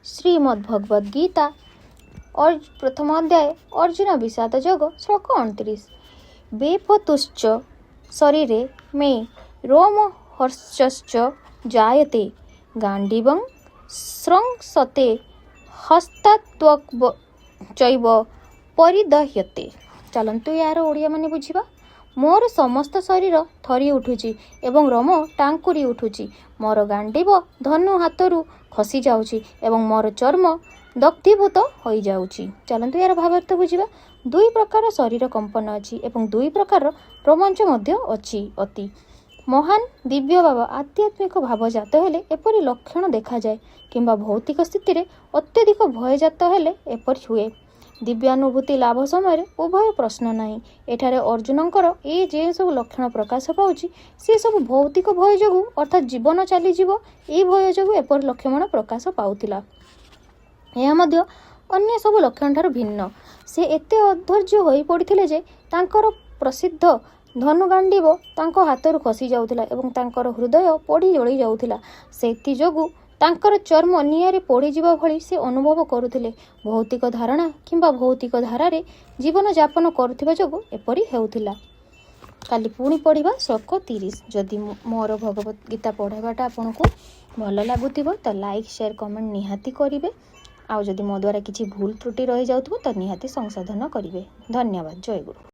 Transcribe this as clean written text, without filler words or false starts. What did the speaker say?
श्रीमद्भगवद गीता और प्रथम अध्याय अर्जुन विषाद योग श्लोक 29। बेफतुश्च शरीरे मे रोम हर्षश्च जायते गांडीवं स्रंसते हस्तात्वक चैव परिदह्यते। चलतु यार ओडिया माने बुझिबा। मोर समस्त शरीर थरी उठुची एवं रोम टांकुरी उठुची। मोर गांडीव धनु हाथरू खसी जाउची एवं मोर चर्म दग्धीभूत हो जाउची। चलतु यार भावार्थ बुझिबा। दुई प्रकार शरीर कंपन अछि एवं दुई प्रकार रोमांच मध्य अछि। अति महान दिव्य भाव आध्यात्मिक भाव जात हेले एपरि लक्षण देखा जाए किंबा भौतिक स्थिति रे अत्यधिक भय जात हेले एपरि हुए। दिव्यानुभूति लाभ समय उभय प्रश्न नहीं। एठारे अर्जुनंकर ए जे सब लक्षण प्रकाश पाउची से सब भौतिक भय जोगु अर्थात जीवन चली जीव ए भय जोगु एपर लक्षण प्रकाश पाउथिला। यह मध्य अन्य सब लक्षण ठार भिन्न। से एते अधैर्य होई पड़िथिले जे तांकर प्रसिद्ध धनुगांडीव तांको हाथरू खसी जाउथिला एवं तांकर हृदय पोड़ी जळी जाउथिला। सेति जोगु तांकर चर्म निआरे पोड़ी जीवा भली से अनुभव करुथिले। भौतिक धारणा किंबा भौतिक धारारे जीवन यापन करुथिबा जोगु एपरि हेउथिला। काली पुणी पढ़िबा श्लोक 30। जदि मोर भगवत गीता पढ़ाबाटा आपनको भल लागुथिबो तो लाइक शेयर कमेंट निहाती करिवे। आउ जदि मो द्वारा किछि भूल त्रुटि रहि जाउथबो तो निहाती संशोधन करिवे। धन्यवाद। जय गुरु।